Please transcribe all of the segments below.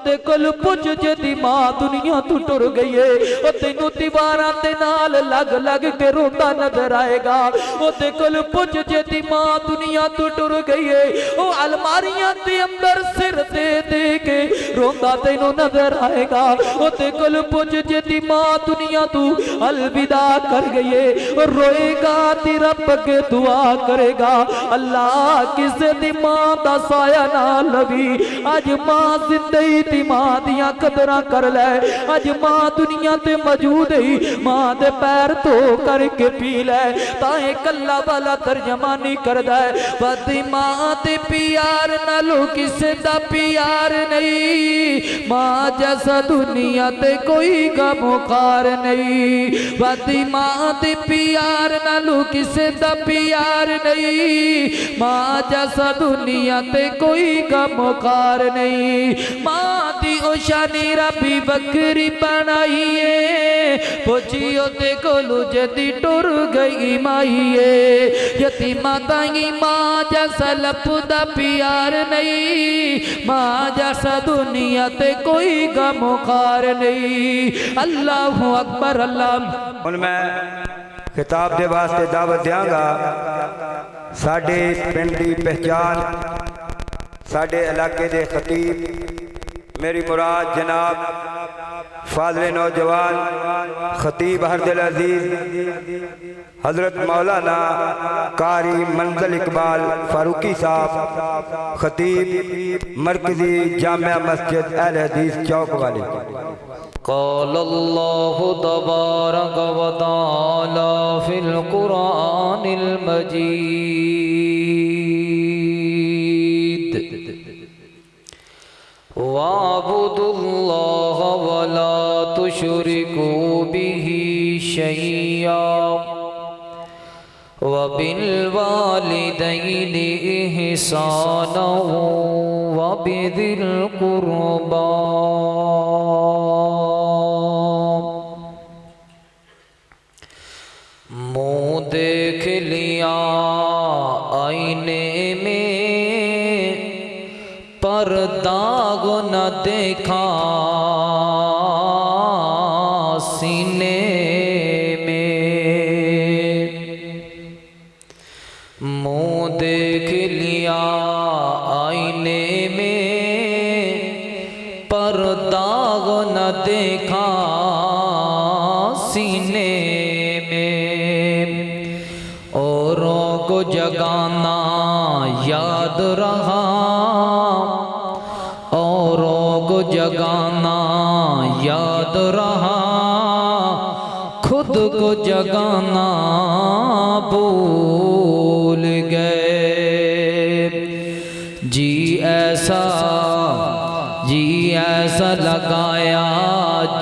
ते कोल पुछ जेदी मां दुनिया तू टुर गई है ओ तेनू दीवारां ते नाल लग लग के रोंदा नजर आएगा। ओ ते कोल पुछ जेदी मां दुनिया तू टुर गई है ओ अलमारियां दे अंदर सिर दे दे के रोंदा तेनू नजर आएगा। ओ ते कोल पुछ जेदी मां दुनिया तू अलविदा कर गई है ओ रोएगा ते रब के दुआ करेगा अल्लाह किसे दी मां दा साया ना लवी। अज मां जिंदगी दी मां दियां कदरां कर लै। अज मां दुनिया ते मौजूद ही मां दे पैर धो करके पी लै। ताए कल्ला वाला तर्जमानी करदा है वदी मां ते प्यार नालों किसे दा प्यार नहीं। मां जैसा दुनिया ते कोई गमखार नहीं। वदी मां ते प्यार नालों किसे दा प्यार नहीं। मां जैसा दुनिया ते कोई गमखार नहीं। मां दी ओ शानी रबी बकरी बनाइए पुछियो ते कोलू जदी टुर गई माइए। यतीमा ताई मां जैसा लपदा प्यार नहीं। मां जैसा दुनिया ते कोई गमखार नहीं। अल्लाह अकबर अल्लाह। हुण मैं खिताब दे वास्ते दावत देंगा। साडे पिंड दी पहचान साडे इलाके दे खतीब मेरी मुराद जनाब फाज़िल नौजवान खतीब हरदिल अजीज हजरत मौलाना कारी मंजिल इकबाल फारूकी साहब खतीब मरकजी जामिया मस्जिद अहले हदीस चौक वाले। क़ाल अल्लाहु तबारक व तआला फिल कुरानिल मजीद वाबुदुल्लाह वला तुशरिकू बिही शैया वबिल वालिदैनि इहसाना वबिदिल कुर्बा। मुँह देख लिया आईने में पर दाग न देखा सीने में। मुँह देख लिया आईने में पर दाग न देखा सीने में। औरों को जगाना याद रहा जगाना याद रहा खुद को जगाना भूल गए। जी ऐसा लगाया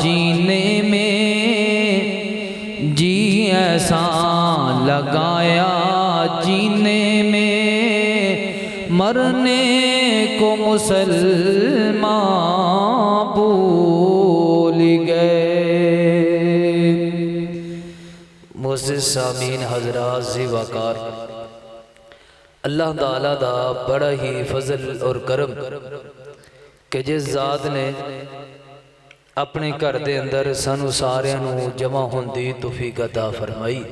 जीने में। जी ऐसा लगाया जीने में मरने को मुसलमान भूल गए। मुअज़्ज़िज़ सामीन हज़रात ज़ी वक़ार अल्लाह ताला दा बड़ा ही फजल और करम कि जिस ज़ात ने अपने घर दे अंदर सानू सारियां नू जमा होंदी तौफीक अता फरमाई।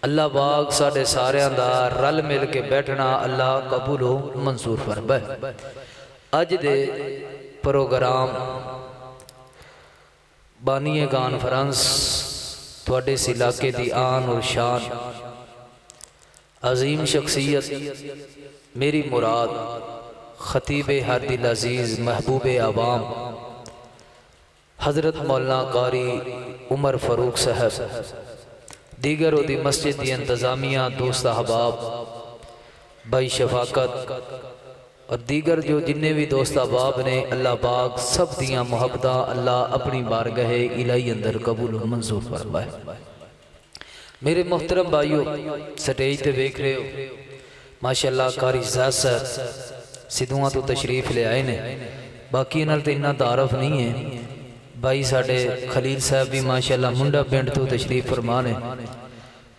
अल्लाह पाक साढ़े सारियां दा रल मिल के बैठना अल्लाह कबूलो मंजूर फरमाए। अज दे प्रोग्राम बानीए कॉन्फ्रेंस थोड़े इस इलाके की आन और शान अजीम शख्सियत मेरी मुराद खतीब हरदिल अजीज़ महबूब आवाम हज़रत मौलाना कारी उमर फ़ारूक साहब दीगर उदी मस्जिद की इंतज़ामिया दोस्त अहबाब भाई शफाकत और दीगर जो जिन्ने भी दोस्त अहबाब ने अल्लाह पाक सब दियाँ मुहब्बत अल्लाह अपनी बारगाह इलाही अंदर कबूल मंजूर फरमाए। मेरे मोहतरम भाइयों स्टेज ते वेख रहे हो माशाअल्लाह कारी ज़ात सिद्धुआं तो तशरीफ ले आए ने। बाकी इन्हां ते इन्ना तारफ नहीं है। भाई साढ़े खलील साहब भी माशाअल्लाह मुंडा पिंड तो तशरीफ फरमा ने।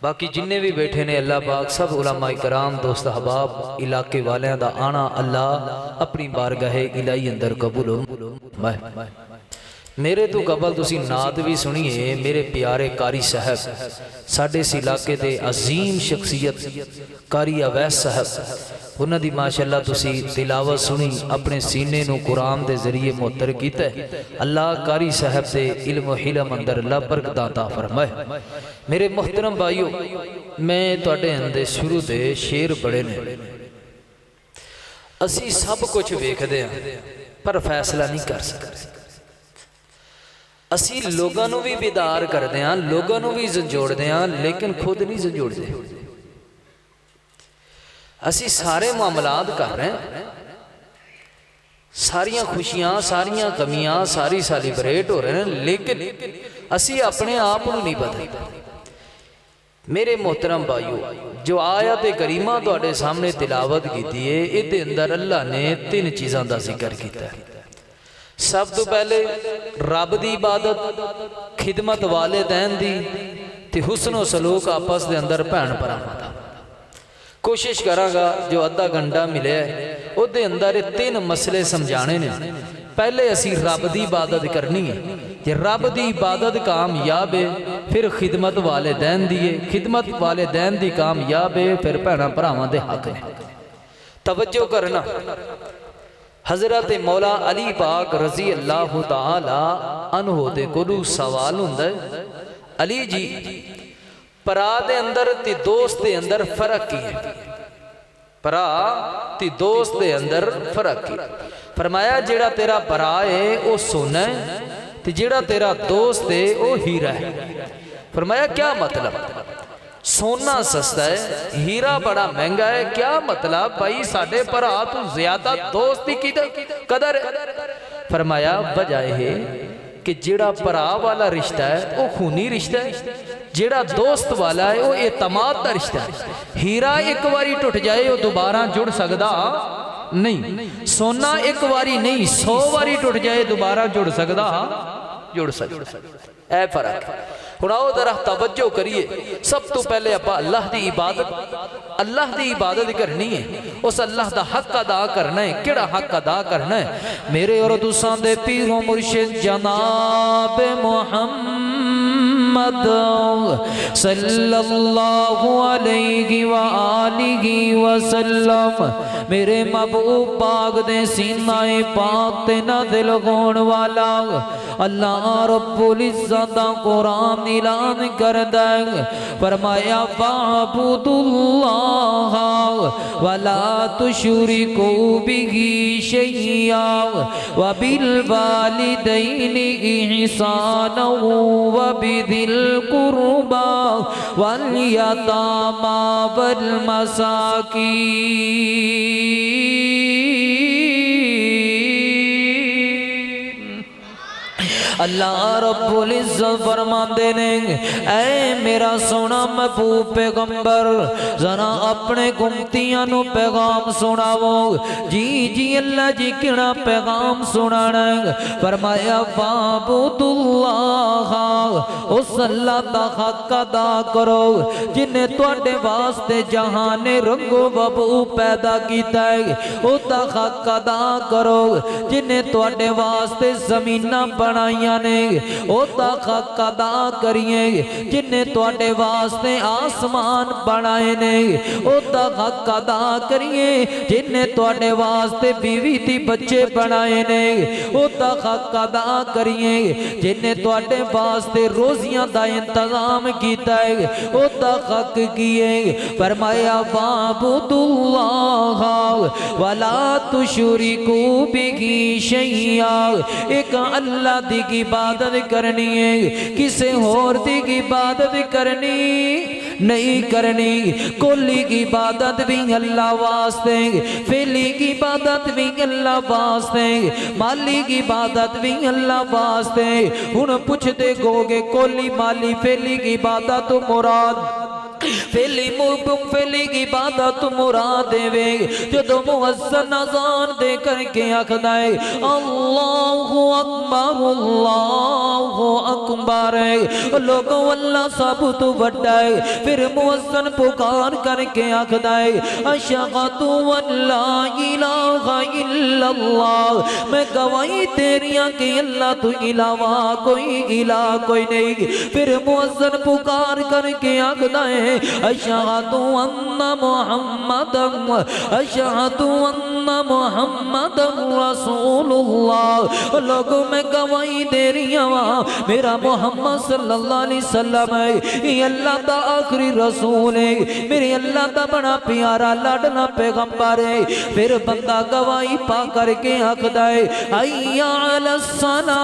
बाकी जिन्ने भी बैठे ने अल्लाह पाक सब उलमाए कराम दोस्त अहबाब इलाके वालियां दा आना अल्लाह अपनी बारगाह इलाही अंदर कबूल हो। मेरे तो कबल तुसी नात भी सुनिए मेरे प्यारे कारी साहब साडे इस इलाके दे अजीम शख्सियत कारी अवैस साहब उन्हां दी माशाअल्लाह तुसी तिलावत सुनी अपने सीने नूं कुरान दे जरिए मुअत्तर कीता। अल्लाह कारी साहब दे इल्म हिलम अंदर अल्लाह बरकत अता फरमाए। मेरे मोहतरम भाईओ मैं तुहाडे अंदर शुरू दे शेर पढ़े ने। असी सब कुछ वेखदे हां पर फैसला नहीं कर सकते। असी लोगों नूं भी बेदार करते हैं लोगों नूं भी झंझोड़ते हैं लेकिन खुद नहीं झंझोड़ते। असी सारे मामलात कर रहे हैं सारियां खुशियां सारियां कमियां सारी सैलीब्रेट हो रहे हैं लेकिन असी अपने आप को नहीं बदलते। मेरे मोहतरम भाईओ जो आयत करीमा तुहाडे सामने तिलावत की है इहदे अंदर अल्लाह ने 3 चीज़ों का जिक्र किया है। सब तो पहले रब की इबादत खिदमत वालिदैन दी ते हुस्न सलूक आपस के अंदर भैन भरावां दा। कोशिश करांगा जो अद्धा घंटा मिले उहदे अंदर 3 मसले समझाने ने। पहले असी रब की इबादत करनी है जे रब की इबादत कामयाब है फिर खिदमत वालिदैन दी है खिदमत वालिदैन दी कामयाब है फिर भैन भरावां दे हक ने। तवज्जो करना हजरत मौला अली पाक रजी अल्लाह तआला अन्हु दे कोलू सवाल हुंदा है अली जी भरा दे अंदर ते दोस्त दे अंदर फर्क की है। भरा ते दोस्त दे अंदर फर्क की। फरमाया जेड़ा तेरा भरा है वो सोना है ते जेड़ा तेरा दोस्त है वो हीरा है। फरमाया क्या मतलब? सोना सस्ता है हीरा बड़ा महंगा है। क्या मतलब भाई साडे भरा तू ज्यादा दोस्त की कदर है। फरमाया वजह है कि जेड़ा भरा वाला रिश्ता है वो खूनी रिश्ता है जेड़ा दोस्त वाला है वो एतमाद का रिश्ता है। हीरा एक बारी टुट जाए वो दोबारा जुड़ सकता नहीं। सोना एक बारी नहीं 100 बारी टुट जाए दोबारा जुड़ सकता ऐ फर्क है। हुण आओ जरा तवज्जो करिए। सब तो पहले आप अल्लाह की इबादत करनी है। उस अल्लाह का हक अदा करना है। केड़ा हक अदा करना है? मेरे और तुसां दे पीरो मुर्शिद जनाब मुहम्मद सल्लल्लाहु अलैहि व आलिहि वसल्लम मेरे महबूब पाक दे सीनाए पाक ते नाज़िल होने वाला अल्लाह रब्बुल इज्जत दा कुरान ऐलान करदा है। फरमाया फअबुदुल्लाह वला तुशरिकू बिही शैया व बिल वालिदैनि इहसाना व बिदिल कुरबा वल यतामा वल मसाकीन। अल्लाह रब्बुल इज्जत फरमाते ने ऐ मेरा सोना महबूब पैगंबर जरा अपने गुमतियां नु पैगाम सुनावो। जी जी अल्लाह जी किड़ा पैगाम सुनाना? फरमाया फाबुदुल्लाह उस अल्लाह दा हक अदा करो जिन्हें तुहाडे वास्ते जहान रंगो बबू पैदा कीता है। उसदा हक अदा करो जिन्हें तुहाडे वास्ते जमीनां बनाई ने। ओदा हक अदा करिए जिन्हें तुहाडे वास्ते आसमान बनाए ने। ओदा हक अदा करिए जिन्हें तुहाडे वास्ते बीवी दी बच्चे बनाए ने। ओदा हक अदा करिए जिन्हें तुहाडे वास्ते रोजियां दा इंतजाम किया है। ओदा हक किए फरमाया वाबुदुल्लाह वला तुशरिकू बिही शैया। एक अल्लाह दी इबादत करनी है किसे होर दी इबादत करनी नहीं करनी। कोली की इबादत भी अल्लाह वास्ते फेली की इबादत भी अल्लाह वास्ते माली की इबादत भी अल्लाह वास्ते। हुण पुछदे गोगे कोली माली फेली की इबादत तो मुराद फेली फेली की इबादत मुराद देवे जो मुअज्जिन अज़ान दे करके आखदा है अल्लाहु अल्लाहु अकबर। लोगों अल्लाह सब तो वड्डा है। फिर मुअज्जिन पुकार करके आखदा है अशहदु अल्ला इलाहा इल्लल्लाह, मैं गवाही तेरियां कि अल्लाह तू इलावा कोई इलाह कोई नहीं। फिर मुअज्जिन पुकार करके आखदा है अशहदु अन्ना मुहम्मदन रसूलुल्लाह। लोगों में गवाही दे रही हूं मेरा मोहम्मद सल्लल्लाहु अलैहि वसल्लम है ये अल्लाह का आखिरी रसूल है, मेरे अल्लाह का बड़ा प्यारा लाडला पैगंबर है। फिर बंदा गवाही पा करके आखदा है हय्या अलस सला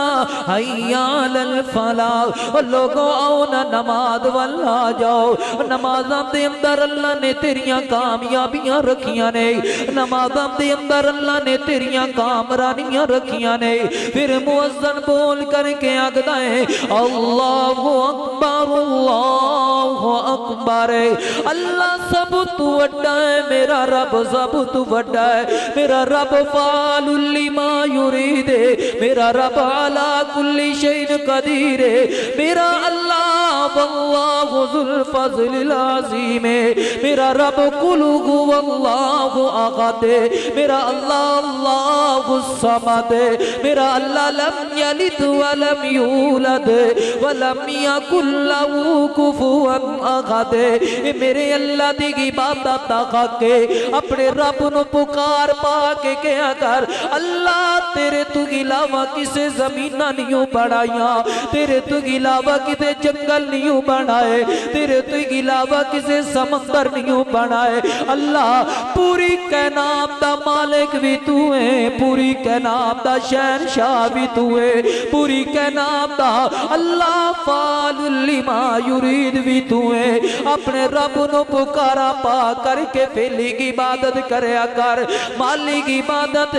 हय्या अलल फलाह। लोगों आओ ना नमाज वल आ जाओ, नमाज़ां दे अंदर अल्लाह ने तेरियां कामयाबियां रखियां ने, नमाज़ां दे अंदर अल्लाह ने तेरियां कामरानियां रखियां ने। फिर मुअज्जिन बोल करके आखदा है अल्लाहु अकबर अल्लाहु अकबर। अल्लाह सब तू वड्डा है, मेरा रब सब तू वड्डा है। मेरा रब फालुल लिमा युरीद, मेरा रब अला कुल्ली शैइन कदीर। मेरा अल्लाह वल्लाहु ज़ुल फज़लिल अज़ीम, मेरा रब कुल हुवल्लाहु अहद, मेरा अल्लाह अल्लाहु समद, मेरा अल्लाह लम यलिद वलम यूलद वलम यकुल लहू कुफुवन अहद। मेरे अल्लाह दी इबादत के अपने रब नु पुकार पा के क्या कर अल्लाह तेरे तू इलावा किसे जमीना नहीं बनाया, तेरे तू इलावा किसे जंगल नहीं बनाए, तेरे तू इलावा किसे समंदर नहीं बनाए। अल्लाह पूरी कायनात दा मालिक भी तू है, पूरी कायनात दा शहंशाह भी तू है, पूरी कायनात दा अल्लाह फालुल लिमा युरीद भी तू है। अपने रब नु पुकारा पा करके फेली की इबादत करया कर। माली की इबादत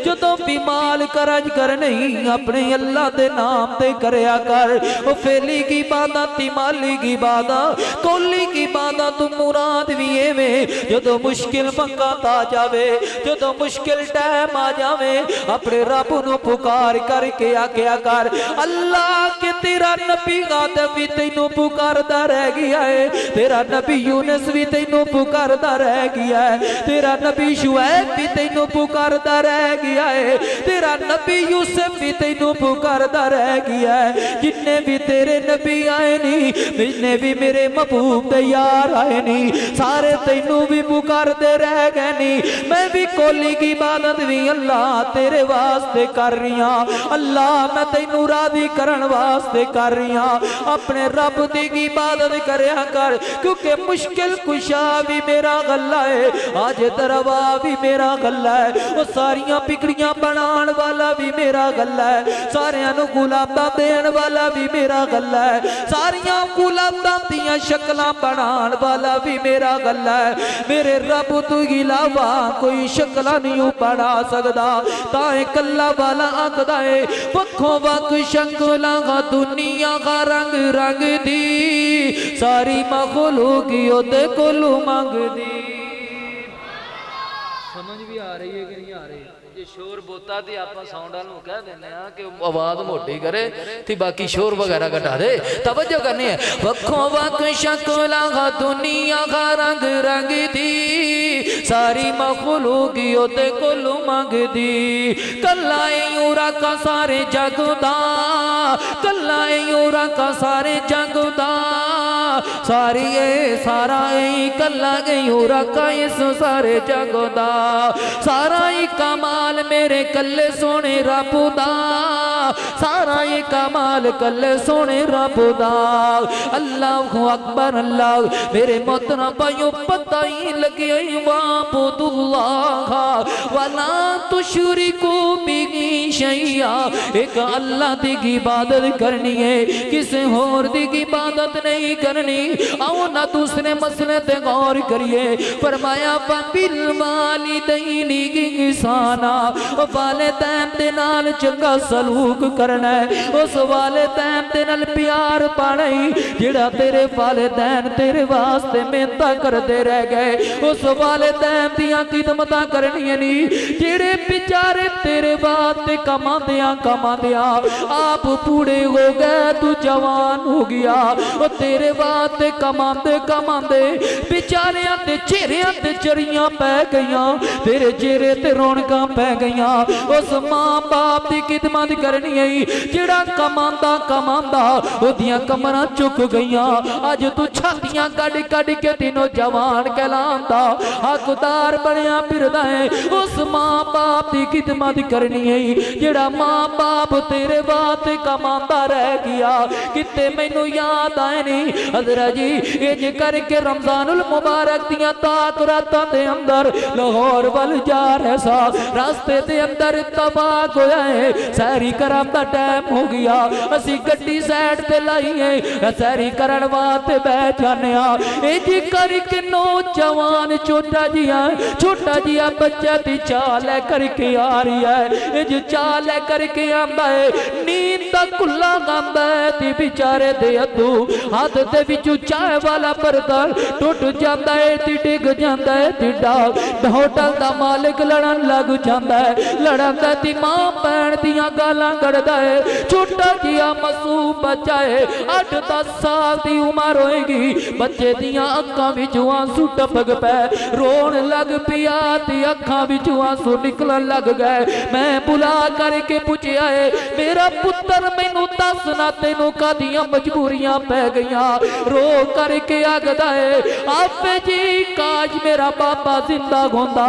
जो भी माल करज कर नहीं अपने अल्लाह दे नाम ते करया कर। वो फेली की इबादत माली की इबादत कोली की इबादत मुराद भी एवे जो मुश्किल वक्त आ जावे, जो मुश्किल टाइम आ जावे अपने रब नु पुकार करके आख्या कर अल्लाह के तेरा नबी आदम भी तैनू पुकारदा रह गया है, तेरा नबी यूनुस भी तैनू पुकारदा रह गया है, तेरा नबी शुएब भी तैनू पुकारदा रह गया है, तेरा नबी यूसुफ भी तैनू पुकारदा रह गया है। जिन्ने भी तेरे नबी आए नी, जिन्ने भी मेरे महबूब दे यार आए नी, सारे तैनू भी पुकारदे रह गए नी। मैं भी कोली की इबादत भी अल्लाह तेरे वास्ते कर रही हूं, अल्लाह मैं तैनू राजी करन वास्ते कर रही हूं। अपने रब दी इबादत करया कर क्योंकि मुश्किल कुशा भी मेरा गल्ला है, आज दरवा भी मेरा गल्ला है, वो सारियां बिगड़ियां बनाने वाला भी मेरा गल्ला है, सारियां नू गुलाबां देण वाला भी मेरा गल्ला है, सारियां गुलाबां दियां शक्लां बनाने वाला भी मेरा गल्ला है। मेरे रब तू इलावा कोई शक्लां नहीं बना सकदा। ताए कल्ला वाला आखदा है वक्खो वक् शक्लां दुनिया का रंग रंग दी, सारी मखलूकी ओदे कोलू मंगदी। समझ भी आ रही है कि नहीं आ रही? जे शोर बोता तो आप साउंड वालों कह देने कि आवाज मोटी करे तो बाकी शोर वगैरह घटा दे। तवज्जो करनी है वक्खो वक् शक्लां दुनिया का रंग रंग दी, सारी मखलूकी ओदे कोलू मंगदी। कल्ला यूरा का सारे जग दा, कल्ला यूरा का सारे जग दा, सारी ए सारा ए कल्ला यूरा का इस सारे जग दा, सारा ही कमाल मेरे कल्ले सोने रब दा, सारा ये कमाल कल्ले सोने रब दा। अल्लाहु अकबर अल्लाह मेरे मोहतरम भाइयों पता ही लगे वाबुदुल्लाह वला तुशरिकू बिही शैया। एक अल्लाह दी इबादत करनी है, किसी और दी इबादत नहीं करनी। आओ ना दूसरे मसले ते गौर करिए। फरमाया बिल वालिदैनि ihसाना, वालिदैन दे नाल चंगा सलूक करना है, उस वालिदैन दे नाल प्यार पाना ही जिहड़ा तेरे वालिदैन तेरे वास्ते मेहनत करते रह गए, उस वालिदैन दियां खिदमतां करनियां नहीं जिहड़े बेचारे तेरे वास्ते कमांदियां आप बूढ़े हो गए, तू जवान हो गया, वो तेरे वास्ते कमांदे बेचारियां ते चेहरियां ते चरियां पै गईयां, तेरे चेहरे ते रौनकां पै गईयां। उस मां बाप की खिदमत करनी है जिहड़ा कमांदा ओदियां कमरां चुक गईयां, अज तू छातियां कड़ के तीनों जवान कहलांदा हकदार बनया फिरदा है। उस मां बाप की खिदमत करनी है जिहड़ा मां बाप तेरे वास्ते कमांदा रह गया, किते मैनू याद आए नहीं हजरा जी इंज करके रमजानुल मुबारक दियां ताक रातां दे अंदर लाहौर वल जा रहा सा, रास्ते दे अंदर तबाक होया है, सैरी करन दा टाइम हो गया, असी गड्डी साइड ते लाई है सैरी करन वास्ते बैठ जाने इंज करके नौजवान छोटा जिया बच्चा दी चाल है करके आ रही है, इंज चाल है करके आंदा है, नींद दा कुल्ला गांदा है ती बेचारे दे अद्धू हाथ दे विचों चाय वाला बर्तन टुट जाता है, ती डिग जाता है, ती होटल दा मालिक लड़न लग जाता है, लड़न दा ती मां भैन दियां गालां कढ़दा है, छोटा जिहा मासूम बच्चा है 8-10 साल दी उम्र होएगी, बच्चे दियां अखां विचों आंसू टपक पै, रोन लग पिया ती अखां विचों आंसू निकलन लग गए। मैं बुला करके पूछया है मेरा पुत्र मैनू दस ना तेनू कादियां मजबूरियां पै गईयां, रो करके आखदा है आपे जी काश मेरा बाबा जिंदा होंदा,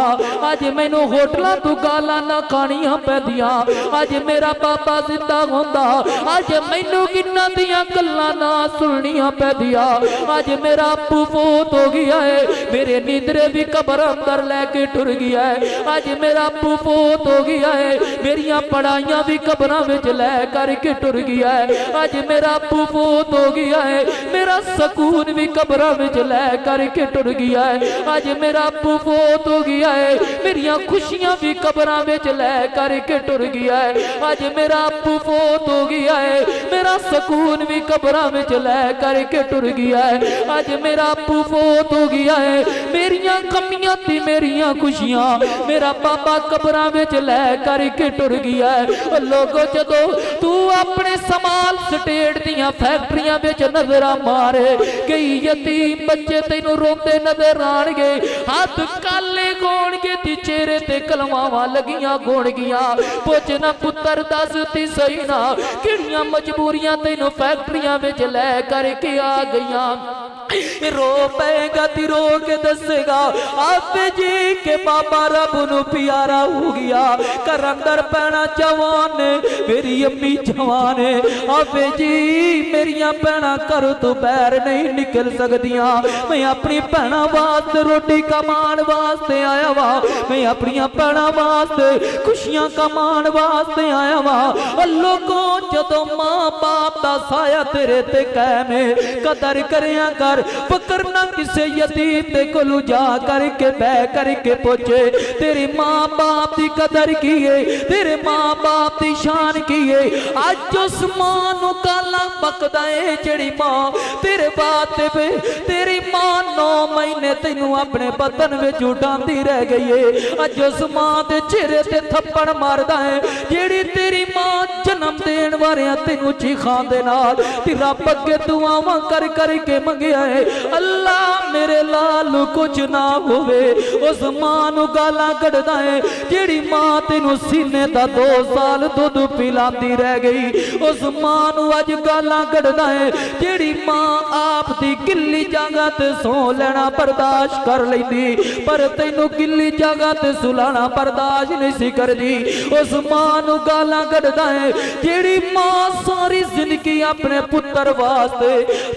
अज मैनू होटलां तू गालां ना खानियां पैंदियां, अज मेरा बाबा जिंदा होंदा, अज मैनू किन्ना दियां गल्लां ना सुननियां पैंदियां, अज मेरा अप्पू फौत हो गया है, मेरे नींदरे भी कब्र अंदर लैके टुर गया है, अज मेरा अप्पू फौत हो गया है, मेरियां पढ़ाइयां भी कब्रां विच लै करके टुर गया है, अज मेरा अप्पू फौत हो गया है, मेरा सकून भी कब्रां विच लै करके टुर गया है, अज मेरा अप्पू फौत हो गया है, मेरियां खुशियां भी कब्रां विच लै करके टुर गया है, अज मेरा अप्पू फौत हो गया है, मेरा सकून भी कब्रां विच लै करके टुर गया है, अज मेरा अप्पू फौत हो गया है, मेरियां कमियां ती मेरियां खुशियां मेरा बाबा कब्रां विच लै करके टुर गया है। लोगो जदों तू अपने समाल स्टेट दियां फैक्ट्रियां विच नजर मारे कई यतीम बच्चे तैनू रोंदे नजर आणगे, हाथ काले होणगे ती चेहरे ते कलमावां लगियां होणगियां, पुछ ना पुत्तर दस ती सही ना किहड़ियां मजबूरियां तैनू फैक्ट्रियां विच लै करके आ गईयां, रो पेगा ती रो के दसेगा आपे जी के बाबा रब नू प्यारा हो गया, घर अंदर पैना जवान ने मेरी अम्मी जवान है, आपे जी मेरिया भैना घर तो बाहर नहीं निकल सकदियां, मैं अपनी भैना वास्ते रोटी कमान वास्ते आया वा, मैं अपनी भैना वास्ते खुशियां कमान वास्ते आया वा। लोगों जदों मां बाप दा साया तेरे ते कायम है, कदर करिया कर फकर ना किसे यतीम ते कोलू जा करके बह करके पूछे तेरी मां बाप की कदर की है, तेरे मां बाप की शान की है, अज उस मां नू गालां बकदा है जेड़ी मां तेरे वास्ते पे तेरी मां 9 महीने तैनू अपने बतन विच उडांदी रह गई है, अज उस मां दे चेहरे ते थप्पड़ मारदा है जेड़ी तेरी मां जन्म देण वालियां तैनू चीखां दे नाल ते रब अगे दुआवां कर करके मंगिया है अल्लाह मेरे लाल कुछ ना होवे, उस मां नू गालां कढ़दा है जेड़ी मां तैनू सीने दा 2 साल दुध पिलांदी रह गई, उस मां नू अज गालां कढ़दा है जेड़ी मां आप दी गिल्ली जगह ते सौ लेना बर्दाश्त कर लैंदी पर तैनू गिल्ली जगह ते सुलाना बर्दाश्त नहीं सी करदी, उस मां नू गालां कढ़दा है जेड़ी मां सारी जिंदगी अपने पुत्र वास्ते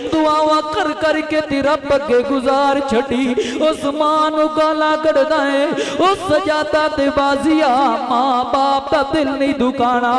दुआवा कर करके तेरा बगे गुजार छड़ी। उस मां नू गाला कढ़दा है उस सजादा ते बाजिया, मां बाप दा दिल नहीं दुखाना,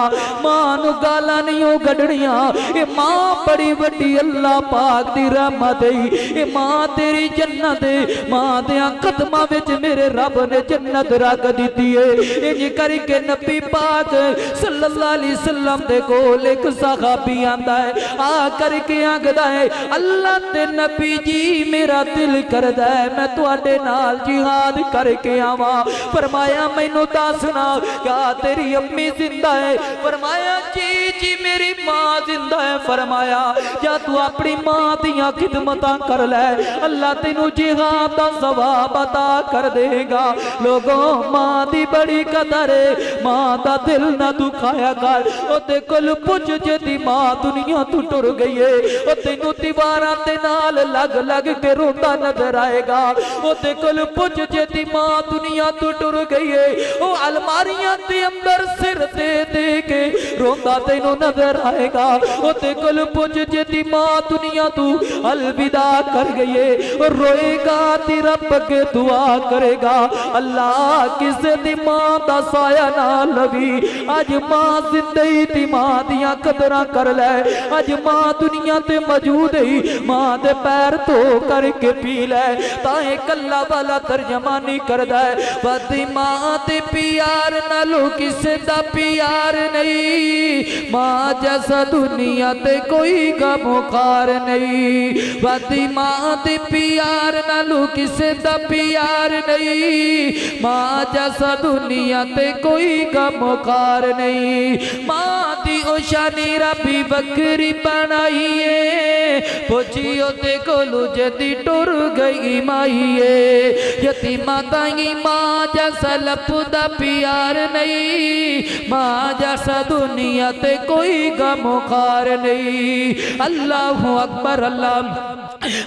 मां नू गाला नहीं हो कढ़निया। ये मां बड़ी वड्डी अल्लाह पाक दी रहमत है, ये मां तेरी जन्नत है, मां दियां कदमां विच मेरे रब ने जन्नत रख दी है। इंज करके नबी पाक सल्लल्लाहु अलैहि वसल्लम दे कोल एक सहाबी आंदा है, आ करके आखदा है अल्लाह ते नबी जी मेरा दिल करदा है मैं तुहाडे नाल जिहाद करके आवा। फरमाया मैनू दसना क्या तेरी अम्मी जिंदा है? फरमाया जी जी मेरी मां जिंदा है। फरमाया जा तू अपनी मां दियां खिदमतां कर ले, अल्लाह तेनू जिहाद दा सवाब अता कर देगा। लोगों मां दी बड़ी कदर है, मां दा दिल ना दुखाया कर। ओदे कोल पुछ जेदी मां दुनिया तू टुर गई है, ओ तेनू दीवारां दे नाल लग लग के रोंदा नजर आएगा। ओदे कोल पुछ जेदी मां दुनिया तू टुर गई है, ओ अलमारियां दे अंदर सिर दे दे के रोंदा तेनू नजर आएगा। ओदे कोल पुछ जेदी मां दुनिया तू अलविदा कर गई है, ओ रोएगा तेरा पगे दुआ करेगा। अल्लाह किसे दी मां दा साया ना लवी। अज मां जिंदगी दी मां दियां कदरां कर ले, अज मां दुनिया ते मौजूद ही मां दे पैर धो करके पी ले। ताए कल्ला वाला तर्जमा नहीं करदा है बदी मां ते प्यार नालों किसे दा प्यार नहीं, मां जैसा दुनिया ते कोई गमखार नहीं। बदी मां ते प्यार नालों किसे दा प्यार नहीं, मां जैसा दुनिया ते कोई गमखार नहीं। मां दी ओ शानी रबी बकरी बनाई है, पुछी ओदे कोलू जदी टुर गई माई है। यतीमा ताई मां जैसा लपदा प्यार नहीं, मां जैसा दुनिया ते कोई गमखार नहीं। अल्लाह अकबर। अल्लाह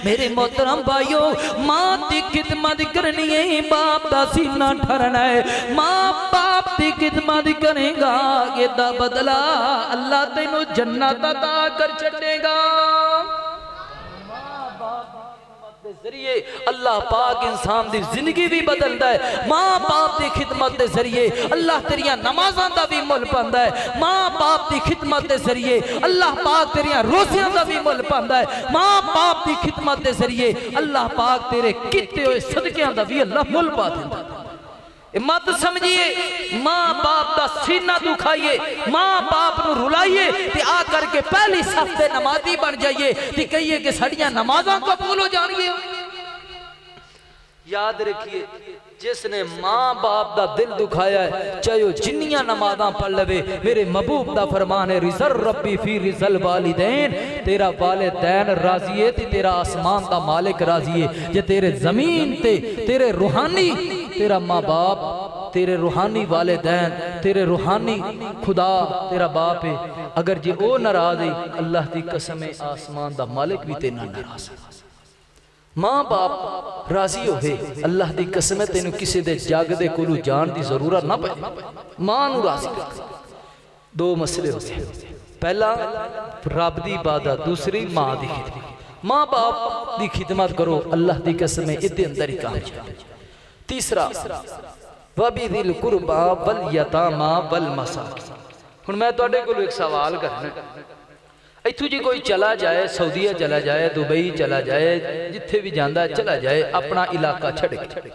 मेरे मोहतरम भाइयों, मां की खिदमत करनी है, बाप का सीना ठरना है। मां बाप की खिदमत करेगा, एदा बदला अल्लाह तेनू जन्नत अता कर छड़ेगा। जरिए अल्लाह पाक इंसान की जिंदगी भी बदलता है। मां बाप की खिदमत के जरिए अल्लाह तेरिया नमाज़ां का भी मुल पांदा है। मां बाप की खिदमत के जरिए अल्लाह पाक तेरिया रोज़ियां का भी मुल पांदा है। मां बाप की खिदमत के जरिए अल्लाह पाक तेरे किते हुए सदकियां का भी अल्लाह मुल पा देंदा। मत समझिए मां बाप का सीना दुखाइए, मां बाप को रुलाइए ते आ करके पहली सफ ते नमाजी बन जाइए ते कहिए कि साड़ियां नमाज़ां कबूल हो जाएंगी। याद रखिए जिसने मां बाप का दिल दुखाया है चाहे वह जिन्नियां नमाज़ां पढ़ लवे, मेरे महबूब का फरमान है रिज़ल रब्बी फी रिज़ल वालिदैन, तेरा वालिदैन राजी है ते तेरा आसमान का मालिक राजी है। जे तेरे जमीन ते तेरे रूहानी तेरा माँ बाप, तेरे रूहानी वालिदैन, तेरे रूहानी खुदा तेरा बाप है, अगर जे ओ नाराज है अल्लाह की कसम है आसमान का मालिक भी तेरे नाल नाराज है। मां बाप राजी होवे अल्लाह की कसम है तेनू किसी दे जग दे कोलू जान की जरूरत ना पे, मां नू राजी कर। दो मसले होते हैं, पहला रब की इबादत, दूसरी मां की खिदमत। मां बाप की खिदमत करो अल्लाह की कसम है इहदे अंदर ही कामयाब। तीसरा वबिदिल कुरबा वल यतामा वल मसाकिन। हुण मैं तुहाडे कोलों एक सवाल करना, इत्थों जी कोई चला जाए, सऊदीया चला जाए, दुबई चला जाए, जिथे भी जाता है चला जाए, अपना इलाका छड़ के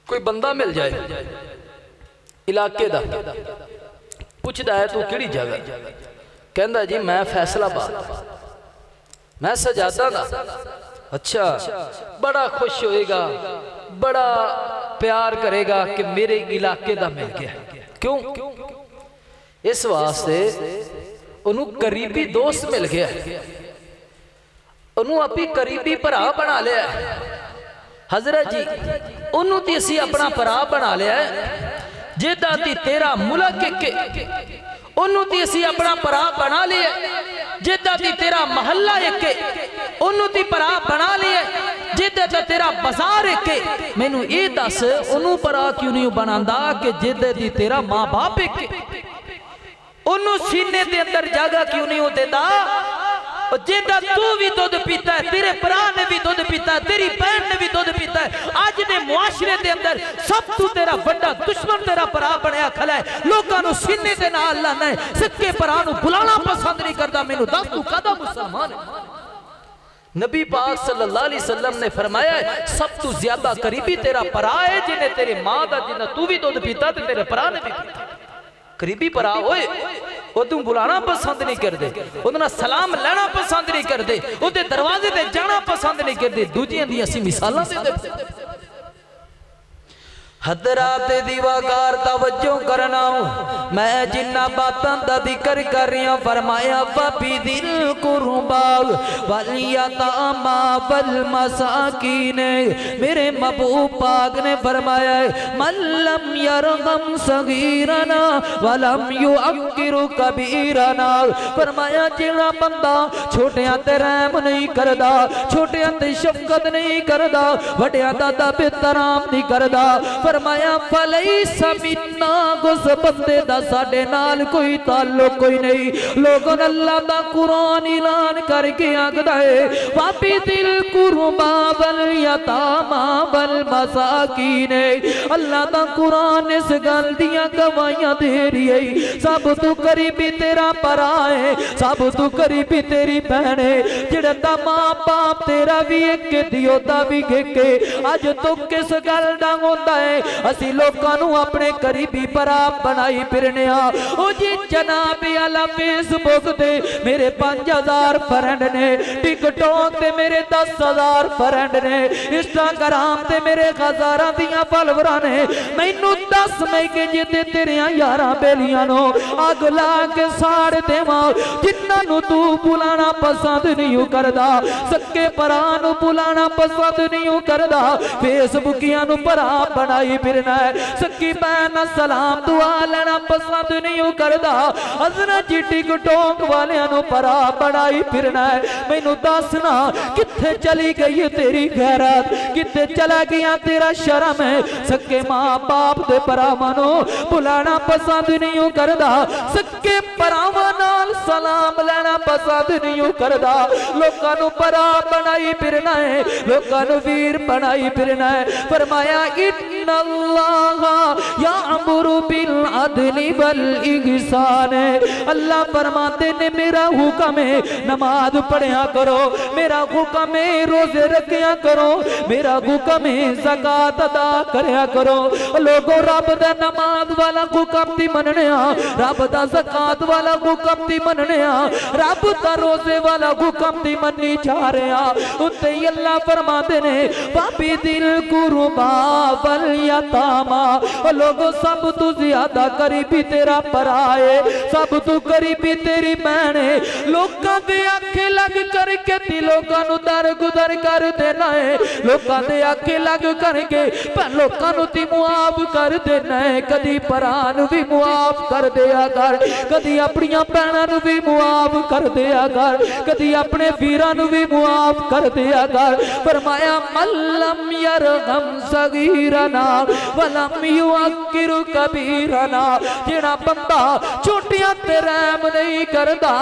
कोई बंदा मिल जाए इलाके दा, पुछदा है तू किहड़ी जगह, कहंदा जी मैं फैसलाबाद, मैं सजादा दा। अच्छा, बड़ा खुश होएगा, बड़ा प्यार करेगा कि मेरे इलाके दा मिल गया। क्यों? इस वास्ते उन्हों करीबी दोस्त मिल गया, उन्हों अपनी करीबी भरा बना लिया। हजरत जी उन्हों तो असी अपना भरा बना लिया, जेदा दी तेरा मुल्क के उन्हों तो असी अपना भरा बना लिया, जेदा दी तेरा महल्ला एक उन्हों दी भरा बना लिया, जेदा दा तेरा बाजार एक। मैनू ये दस उन्हों भरा क्यों नहीं बनांदा कि जेदे दी तेरा माँ बाप एक। ओनू सीने दे अंदर जगह क्यों नहीं देता? जिंदा तू भी दुध पीता है, तेरे भरा ने भी दुध पीता है, तेरी बहन ने भी दुध पीता है। आज ने मुआशरे दे अंदर सब तू तेरा बड़ा दुश्मन तेरा भरा बनया खला है। लोगों को सीने दे नाल लाना है, सक्के भरा नू बुलाना पसंद नहीं करता। मैनू दस तू कदा मुसलमान है? नबी पाक सल्लल्लाहु अलैहि वसल्लम ने फरमाया है सब तू ज्यादा करीबी तेरा भरा है जिन्हें तेरे मां दा जिन्ना तू भी दुध पीता ते तेरे भरा ने भी पीता। करीबी भरा ओए वो तू बुलाना पसंद नहीं करते, उहदे सलाम लेना पसंद नहीं करते, उहदे दरवाजे ते जाना पसंद नहीं करते। दूजियां दी असीं मिसालां दे हजरात दीवाकार तवज्जो करना, मैं जिन्ना बातां दा जिक्र कर रही हूं फरमाया वफी दिल कुर्बा वल यतामा वल मसाकीन। मेरे महबूब पाक ने फरमाया मल्लम यरगम सगीरना वलम युअक्किरु कबीरना। फरमाया जिहड़ा बंदा छोटियां ते रहम नहीं करदा, छोटियां ते शफकत नहीं करदा, वड्डियां दा बेहतराम नहीं करदा, फरमाया फलैसा मिन्ना, उस बंदे दा साडे नाल कोई ताल्लुक कोई नहीं। लोगों अल्लाह दा कुरान ऐलान करके आखदा है वापी दिल कुर्बा वल यतामा वल मसाकीन। अल्लाह दा कुरान इस गल दियां गवाहियां दे रही है सब तू करीबी तेरा भरा है, सब तू करीबी तेरी बहन है। जेड़ा दा मां बाप तेरा भी एक दियो दा भी के अज तू किस गल दा होंदा है असी लोगों नू अपने करीबी भरा बनाई फिरने। ओ जी जनाब आला फेसबुक ते मेरे 5000 फ्रेंड ने, टिकटॉक ते मेरे 10,000 फ्रेंड ने, इंस्टाग्राम ते मेरे हजारां दियां फॉलोअरां ने। मैनू दस मैं के जिते तेरियां यारां बेलियां नो अग ला के साड़ देवां जिन्हां नू तू बुलाना पसंद नहीं करदा, सक्के भरा नू बुलाना पसंद नहीं करदा, फेसबुकियां नू भरा बनाई फिरना है, सक्की बहन सलाम दुआ लेना पसंद नहीं करदा, हजरत जी टिकटॉक वालियां नू भरा बनाई फिरना है। मैनू दसना किथे चली गई तेरी गैरत, किथे चला गया तेरा शर्म है? सक्के मां बाप दे भरावां नू बुलाना पसंद नहीं करदा, सक्के भरावां नाल सलाम लेना पसंद नहीं करदा, लोकां नू भरा बनाई फिरना है, लोकां नू वीर बनाई फिरना है। फरमाया इन्नल्लाह यामुरु बिल अदली वल इहसान। अल्लाह फरमाते ने मेरा हुक्म है नमाज पढ़िया करो, मेरा हुक्म है रोजे रखिया करो, मेरा हुक्म है ज़कात अदा करया करो। लोगों रब दा नमाज वाला हुक्म दी मनने, रब दा ज़कात वाला हुक्म दी मनने, रब दा रोजे वाला हुक्म दी मननी जा रहे। उत्ते अल्लाह फरमाते ने पापी दिल कुर्बा वल यतामा। लोगों सब तू ज्यादा करीबी तेरा भरा है, सब तू करीबी तेरी बहन है। लोकां दे आखे लग करके ती लोकां नू दर गुदर कर देना है, लोकां दे आखे लग करके पर लोकां नू ती मुआफ कर देना है। कदी भरा नू भी मुआफ कर दिया कर, कदी अपनियां भैणां नू भी मुआफ कर दिया कर, कदी अपने वीरां नू भी मुआफ कर दिया कर। फरमाया मल्लम यरगम सगीरना वलम युअक्किरु कबीरना। जेड़ा बंदा छोटियां ते रहम नहीं करदा,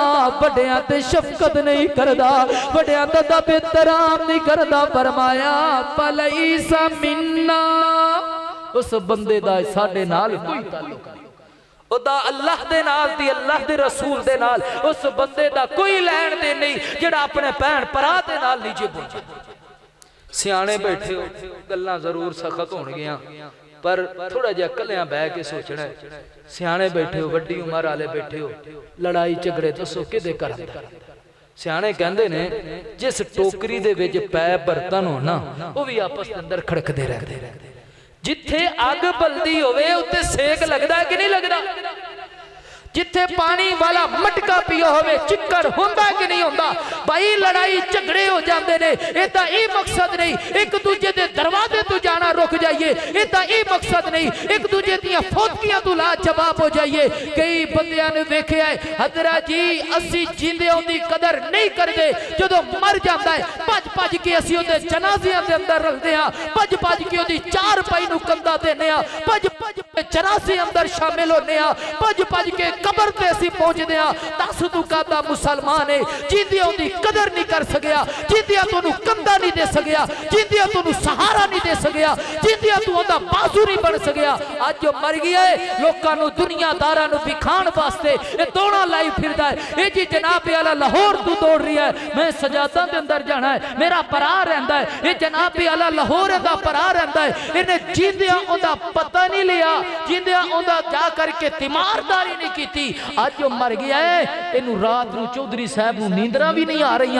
वड्डियां ते शफकत नहीं करदा, वड्डियां दा बेहतराम नहीं करदा, फरमाया फलैसा मिन्ना, उस बंदे दा साडे नाल कोई ताल्लुक नहीं। ओदा अल्लाह दे नाल दी अल्लाह दे रसूल दे नाल उस बंदे दा कोई लैण दे नहीं जेड़ा अपने भैन भरा दे नाल नीचे बोले। सियाणे बैठे हो गल्लां जरूर सख्त होणगियां पर थोड़ा जिहा कलियां बह के सोचना है। सियाणे बैठे हो, वड्डी उम्र वाले बैठे हो, लड़ाई झगड़े दसो किदे घर सियाणे कहंदे ने जिस टोकरी दे विच पै बर्तन हो ना वो भी आपस दे अंदर खड़कदे रहंदे। जिथे अग बलदी होवे उत्ते सेक लगदा कि नहीं लगदा? जिथे पानी वाला मटका पिया होवे चिक्कड़ होंदा कि नहीं होंदा? भाई लड़ाई झगड़े हो जाते ने, इहदा ये मकसद नहीं एक दूजे दे दरवाजे तो जाना रुक जाइए, इहदा ये मकसद नहीं एक दूजे दियां फौतकियां तो ला जवाब हो जाइए। कई बंदियां ने वेखिया है हजरा जी असी जींदे उहदी कदर नहीं करदे, जदों मर जांदा है भज भज के असी उहदे जनाज़ियां दे अंदर रलदे हां, भज भज के उहदी चार पाई नूं कंधा देने आ, भज भज के जनाज़े अंदर शामिल होने आ, भज भज के कबर ते असी पहुंचदे हां। दस तू कहदा मुसलमान है जिंदियां दी कदर नहीं कर सकिया, जिंदियां तू कंधा नहीं दे सकिया, जिंदियां तू सहारा नहीं दे सकिया, जिंदियां तू ओदा बाजू नहीं बन सकिया। अज जो मर गया है लोकां नू दुनियादारां नू विखाण वास्ते ये दौड़ा लाई फिरदा है। ये जी जनाब आला लाहौर तू दौड़ रही है, मैं सजादा दे अंदर जाना है, मेरा भरा रहिंदा है। ये जनाब आला लाहौर दा भरा रहिंदा है, इन्हें जिंदियां ओदा पता नहीं लिया, जिंदियां ओदा जा करके तीमारदारी नहीं कीती। अज जो मर गया है इनू रात नू चौधरी साहब नू नींदरां भी नहीं आ रही,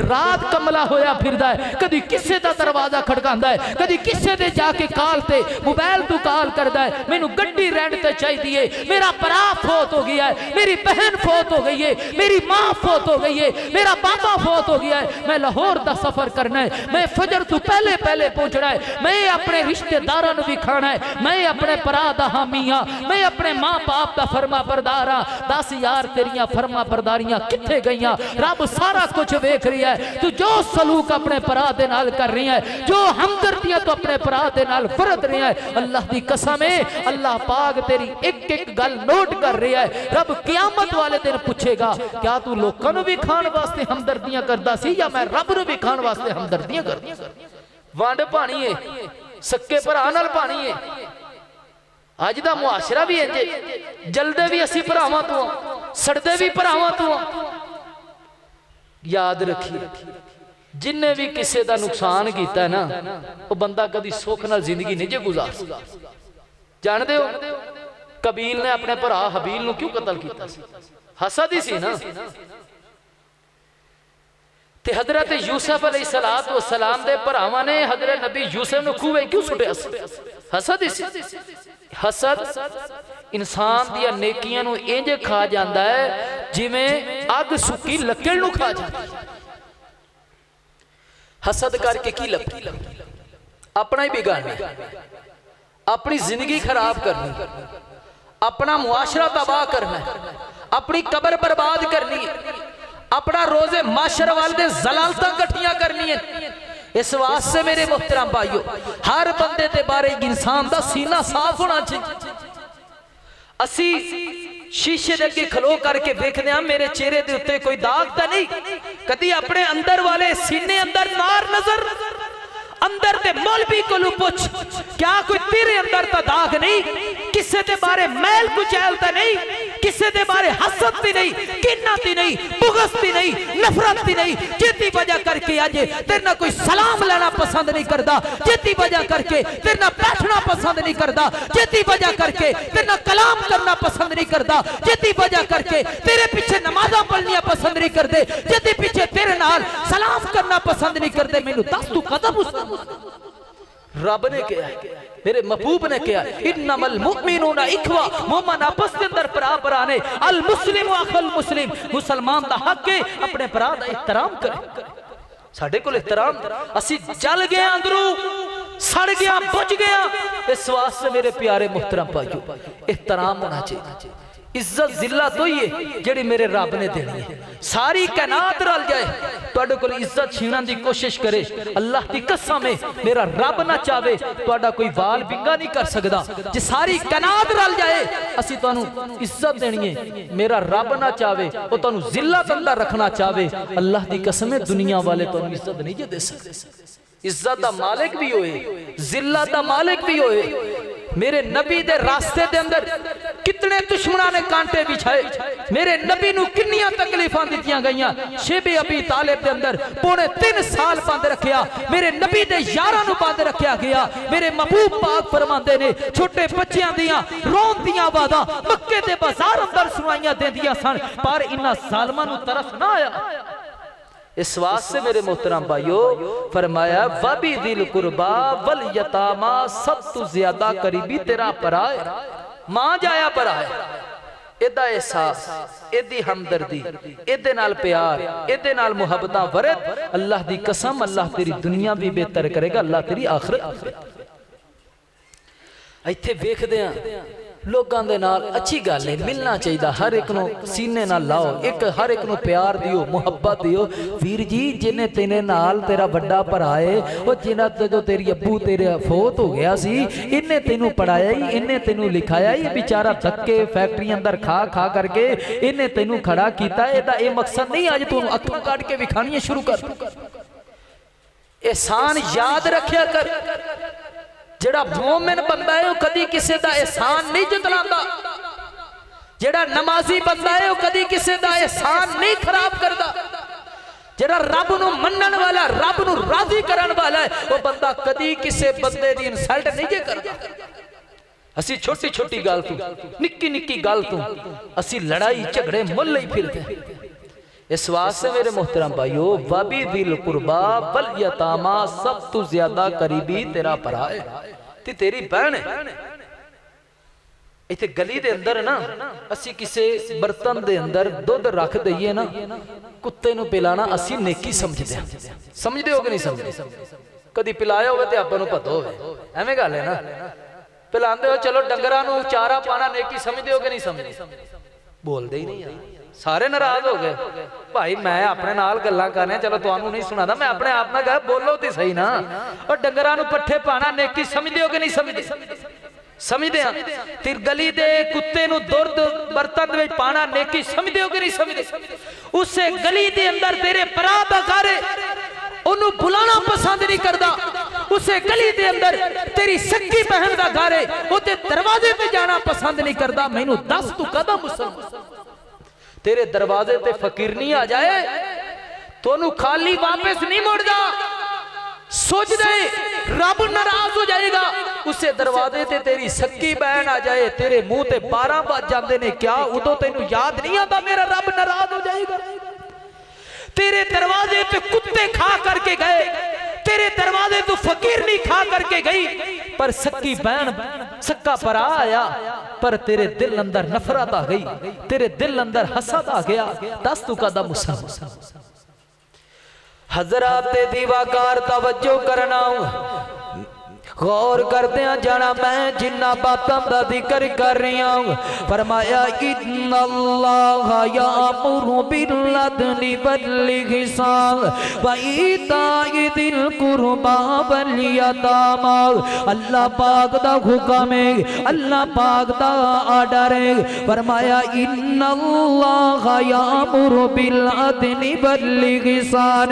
रात कमला होया फिरदा है। कदी किसे दा दरवाजा खड़कांदा है, कदी किसे दे जाके काल ते मोबाइल तू काल करदा है, मैनू गड्डी रेंट ते चाहिए, मेरा भरा फौत हो गया है, मेरी बहन फौत हो गई है, मेरी मां फौत हो गई है, मेरा बाबा फौत हो गया है, मैं लाहौर दा सफर करना है, मैं फजर तू पहले पहले पहुंचना है, मैं अपने रिश्तेदारां नू भी खाना है, मैं अपने भरा दा हामी हां, मैं अपने मां बाप दा फरमा बरदार हां। दस यार तेरियां फरमा बरदारियां किथे गईयां? रब सारा कुछ वेख रही है। तू जो सलूक अपने भरा दे नाल कर रही है, जो हमदर्दियां तो अपने भरा दे नाल बरत रही है, अल्लाह दी कसम है अल्लाह पाक तेरी एक एक गल नोट कर रहा है। रब क़यामत वाले दिन पूछेगा क्या तू लोकां नू भी खाण वास्ते हमदर्दियां करदा सी या मैं रब नू भी खाण वास्ते हमदर्दियां करदा? वंड पानी है, सक्के भरा नाल पानी है। अज दा मुआशरा भी इंज, जलदे भी असी भरावां तो, सड़दे भी भरावां तो। याद रखिए जिन्हें भी किसी का नुकसान किया ना वो बंदा कभी सुख नाल जिंदगी नहीं जे गुजार। जानते हो कबील ने अपने भरा हबील नू क्यों कतल किया? हसद ही सी ना। ते हजरत यूसुफ अलैहिस्सलातु वस्सलाम दे भरावां ने हजरत नबी यूसुफ नू खूहे क्यों सुटिया? हसद ही सी। हसद इंसान दियां नेकियां नू इंज खा जांदा है जिवें अग सुकी लकड़ नू खा जांदी है। हसद करके की लगी? अपना ही बिगाड़ना, अपनी जिंदगी खराब करनी, अपना मुआशरा तबाह करना, अपनी कबर बर्बाद करनी, अपना रोजे माशर वाल दे जलालता कट्ठियां करनी है। इस वास्ते मेरे मोहतरम भाइयों हर बंदे ते बारे इंसान दा सीना साफ होना चाहिए। असी शीशे दे अगे खलो करके देखते हैं मेरे चेहरे दे उत्ते कोई दाग तो नहीं? कदी अपने अंदर वाले सीने अंदर नार नजर अंदर ते मौलवी को पुछ क्या कोई तेरे अंदर तो दाग नहीं? किसे दे बारे मैल कुचैल तो नहीं? किसे दे बारे हसद दी नहीं, किन्ना दी नहीं, बुगस दी नहीं, नफरत दी नहीं? जितनी वजह करके आज तेरे ना कोई सलाम लेना पसंद नहीं करता, जितनी वजह करके तेरे ना बैठना पसंद नहीं करता, जितनी वजह करके तेरे ना कलाम करना पसंद नहीं करता, जितनी वजह करके तेरे पीछे नमाज़ां पढ़नियां पसंद नहीं करते, जितनी पीछे तेरे नाल सलाम करना पसंद नहीं करते। मैनू दस तू कदम उस रब ने कहा, मेरे महबूब ने कहा इन्नमल मुमिनूना इखवा, मोमिन आपस के अंदर भरा भरा ने, अल मुस्लिम अखल मुस्लिम, मुसलमान दा हक है अपने भरा दा एहतराम करे। साडे कोल एहतराम, असी जल गए अंदरों, सड़ गया, बुझ गया। इस वास्ते मेरे प्यारे मुहतरम भाइयों एहतराम होना चाहिए। इज्जत जिला तो ही है जिहड़ी मेरे रब ने देनी है। सारी कायनात रल जाए तुहाडे कोल इज्जत छीनण दी कोशिश करे, अल्लाह दी कसम है मेरा रब ना चाहे तुहाडा कोई वाल बिंगा नहीं कर सकदा। जे सारी कायनात रल जाए असी तुहानू इज्जत देनी है, मेरा रब ना चाहे वो तुहानू जिल्लत अंदर रखना चाहे, अल्लाह दी कसम है दुनिया वाले तुहानू इज्जत नहीं जे दे सकदे। इज्जत दा मालिक भी होए, जिल्लत दा मालिक भी होए। मेरे नबी दे रास्ते दे अंदर कितने दुश्मना ने कांटे बिछाए, मेरे नबी नू किन्नियां तकलीफां दित्तियां गईयां। शेबे अबी तालिब दे अंदर पौने 3 साल बंद रखिया, मेरे नबी दे यारां नू बंद रखिया गया। मेरे महबूब पाक फरमांदे ने छोटे बच्चियां दियां रोन दियां आवाज़ां मक्के दे बाजार अंदर सुनाइयां देंदियां सन, पर इन्हां जालिमां नू तरस ना आया। इस वास्ते मेरे मोहतरम भाइयों फरमाया वबी दिल कुर्बा वल यतामा, सब तू ज्यादा करीबी तेरा भरा है, मां जाया भरा है। एदा एहसास, एदी हमदर्दी, एदे नाल प्यार, एदे नाल मुहब्बतां वरत, अल्लाह दी कसम अल्लाह तेरी दुनिया भी बेहतर करेगा, अल्लाह तेरी आखिरत। इत्थे वेखदे हां लोगों के नाल अच्छी गल है, मिलना चाहिए, हर एक नो सीने नाल लाओ, एक हर एक नो प्यार दियो, मुहब्बत दियो। वीर जी जिन्हें तेरे नाल तेरा बड़ा भरा है, वो जिन्हें जो तेरी अब्बू तेरे फोत हो गया सी, इन्हें तेनू पढ़ाया ही, इन्हें तेनू लिखाया ही, बेचारा धक्के फैक्ट्री अंदर खा खा करके इन्हें तेनू खड़ा किया। ये मकसद नहीं अज तू अखों कट के विखानियां शुरू कर। एहसान याद रखिया कर, जेड़ा मोमिन बंदा है कदी किसी का एहसान नहीं जतलांदा, जेड़ा नमाजी बंदा है कदी किसी का एहसान नहीं खराब करता, जेड़ा रब नू मनन वाला, रब नू राजी करन वाला है, वो बंदा कदी किसी बंदे दी इंसल्ट नहीं जे करता। असी छोटी छोटी गल तू, निक्की निक्की गल तू असी लड़ाई झगड़े मुल ही फिरते। इस वास्ते मेरे मोहतरम भाइयों, वाबी दिल कुर्बा बल यतामा, सब तू ज्यादा करीबी तेरा भरा है ते तेरी बहन है। इत्थे गली दे अंदर ना असी किसे बर्तन दे अंदर दुध रख दईए ना, कुत्ते नू पिलाना असी नेकी समझदे हां। समझदे हो कि नहीं समझदे? कदी पिलाया होवे ते आपां नू पता होवे, एवें गल है ना। पिलांदे हो, चलो डंगरां नू चारा पाना नेकी समझदे हो कि नहीं समझदे? बोलदे ही नहीं यार, सारे नाराज हो गए। भाई मैं अपने नाल गल्लां करने, चलो तुहानू नहीं सुनादा, मैं अपने आप नाल गल बोलो ते सही ना। और डंगरां नू पट्ठे पाना नेकी समझदे हो कि नहीं समझदे? समझदे हां। ते गली दे कुत्ते नू दुध बर्तन विच पाना नेकी समझदे हो कि नहीं समझदे? उसे गली दे अंदर तेरे भरा दा घर है, ओनू बुलाना पसंद नहीं करदा। उसे गली दे अंदर तेरी सक्की बहन दा घर है, ओते दरवाजे पे जाना पसंद नहीं करदा। मैनू दस तू कदा मुसलमान तेरे दरवाजे ते फकीर नहीं आ जाए, तोनू खाली वापस नहीं मुड़दा। सोच दे रब नाराज हो जाएगा। उसे दरवाजे ते तेरी सक्की बहन आ जाए, तेरे मुंह ते 12 बज जाते ने क्या, उदों तेनू याद नहीं आता मेरा रब नाराज हो जाएगा? तेरे दरवाजे पे कुत्ते खा करके गए, तेरे दरवाजे तो फकीर नहीं खा करके गई, पर सक्की बहन सक्का परा आया, पर तेरे दिल अंदर नफरत आ गई, तेरे दिल अंदर हसद आ गया। दस तू कदा मुसलमान? हजरात दीवाकार तवज्जो करना, गौर करदे जाना। मैं जिन्ना बातों का जिक्र कर रही हूं, फरमाया इन्नल्लाह यामुरु बिल अदली वल इहसान व ईताइ दिल कुर्बा वल यतामा। अल्लाह पाक दा हुक्म है, अल्लाह पाक दा आर्डर है। फरमाया इन्नल्लाह यामुरु बिल अदली वल इहसान।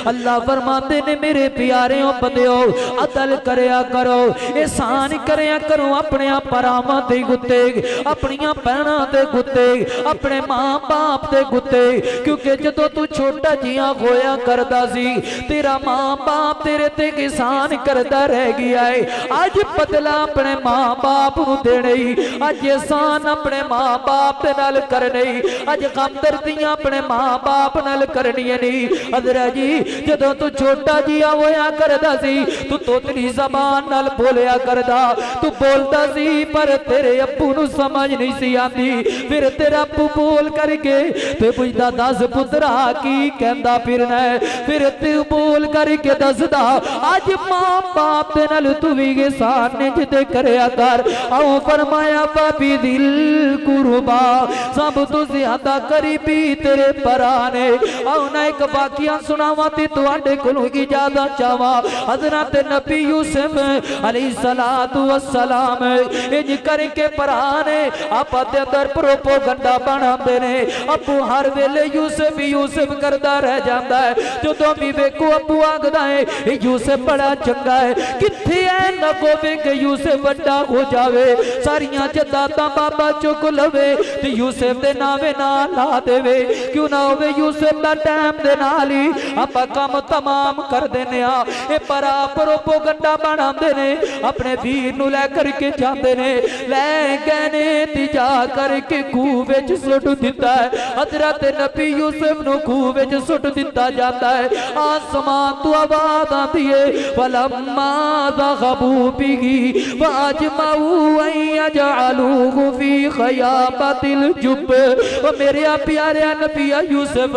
अल्लाह फरमाते ने मेरे प्यारेओ बंदेओ, अदल करया करो, एहसान करया करो अपने परावां ते गुत्ते, अपनियां भैणां ते गुत्ते, अपने मां बाप ते गुत्ते। क्योंकि जदों तू छोटा जिहा होया करदा सी, तेरा मां बाप तेरे ते एहसान करदा रह गया है। अज बदला अपने मां बाप नूं देने, अज एहसान अपने मां बाप दे नाल करने, अज हमदर्दियां अपने मां बाप नाल करनियां नहीं। अदरा जी जदों तू छोटा जिहा होया करदा सी, तू तोतली ज़बान नाल बोलिया करदा, तू बोलदा सी पर तेरे अब्बू नू समझ नहीं सी आंदी। फिर तेरा अब्बू बोल करके ते पुछदा दस पुत्रा की कहंदा फिरना है, फिर तू बोल करके दसदा अज मां बाप दे नाल तू भी एहसान जिते करया कर। आओ फरमाया बाबी दिल कुर्बा, सब तो ज्यादा करीबी तेरे भरा ने। आओ ना एक वाकिया सुनावा ते तुहाडे कोलों इजाजत चावा। हज़रत नबी यूसुफ अलैहिस्सलातु वस्सलाम इंज करके भरा ने आपा दे अंदर प्रोपोगंडा बनाते ने। अबू हर वेले यूसुफ यूसुफ करता रह जाता है। जो भी वेखो अबू आखदा है यूसुफ बड़ा चंगा है, किथे है ना होवे कि यूसुफ बड़ा हो जावे, सारियां जदातां बाबा चुक लवे ते यूसुफ दे नावे ना ला देवे। क्यों ना होवे यूसुफ दा टाइम दे नाल ही आपा काम तमाम कर देने आ। ए परा प्रोपोगंडा बनाते ने, अपने वीर नू लै करके जाते ने, लै गए ने जा करके खूह विच सुट दिता है। हज़रत नबी यूसुफ नू खूह विच सुट दिता जाता है। आसमान तो आवाज आती है फलम्मा ज़ग़बू बिही वअजमऊ अन यजअलूहु फी ख़याबतिल जुब। ओ मेरे प्यारे नबी यूसुफ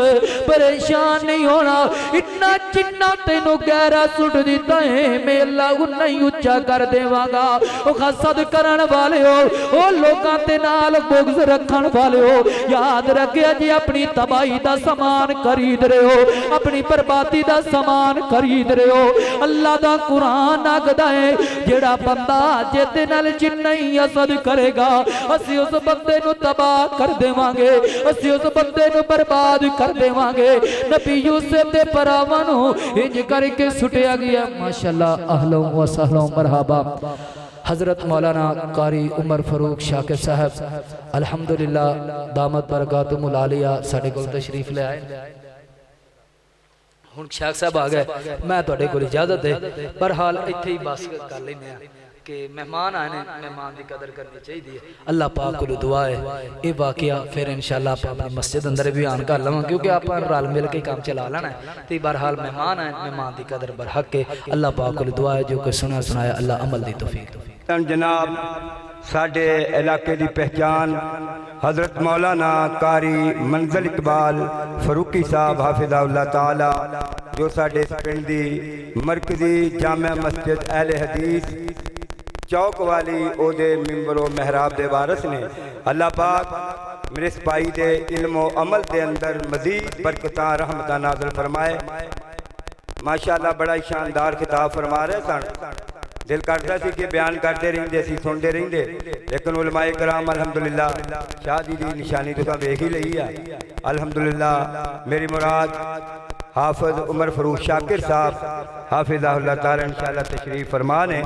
परेशान नहीं होना, इतना जिन्ना तेनू गहरा सुट दिता है मेला नहीं उच्चा कर देवांगा। ओ हसद करन वाले हो, ओ लोकां ते नाल बुग़्ज़ रखण वाले हो, याद रखिया जी अपनी तबाही दा समान खरीद रहे हो, अपनी बर्बादी दा समान खरीद रहे हो। अल्लाह दा कुरान आखदा है जेड़ा बंदा जिहदे नाल जिन्ना ही हसद करेगा असीं उस बंदे नूं तबाह कर देवांगे, असीं उस बंदे नूं बर्बाद कर देवांगे। नबी यूसुफ दे भरावां नूं इंज करके सुटिया गया। माशाअल्लाह, अहलो व सहलो मरहबा। हज़रत मौलाना कारी उमर फरूक शाकिर साहब अल्हम्दुलिल्लाह दामत बरकातुहुल आलिया साडे कोल तशरीफ ले आए। हुण शाख साहब आ गए, मैं तुहाडे कोल इजाजत है, पर हाल इत्थे ही बस कर लैने कि मेहमान आए ने, मेहमान की कदर करनी चाहिए। अल्लाह पाक को दुआ है ये वाकया फिर इंशाअल्लाह आप अपनी मस्जिद अंदर भी आन कर लवां, क्योंकि आप रल मिल के काम चला लेना है। तो बहरहाल मेहमान आए, मेहमान की कदर बरहक के अल्लाह पाक को दुआ है जो कि सुना सुनाया अल्लाह अमल दी तौफीक। जनाब साडे इलाके की पहचान हज़रत मौलाना कारी मंजिल इकबाल फरूकी साहब हाफिज़हुल्लाह ताला जो साडे पिंड दी मरकजी जामिया मस्जिद अहले हदीस चौक वाली ओदे मिंबर व महराब दे वारस ने। अल्लाह पाक मेरे सिपाही दे इल्म व अमल दे अंदर मजीद बरकतां रहमतां नाज़िल फरमाए। माशाअल्लाह बड़ा ही शानदार खिताब फरमा रहे सन। दिल करता सी कि बयान करते रहंदे, असीं सुनते रहंदे, लेकिन उलमाए कराम अल्हम्दुलिल्लाह शाह दी निशानी तो वेख ही लई है। अल्हम्दुलिल्लाह मेरी मुराद हाफिज उमर फरूक शाकिर साहब हाफिज़हुल्लाह ताला इंशाअल्लाह तशरीफ फरमा ने।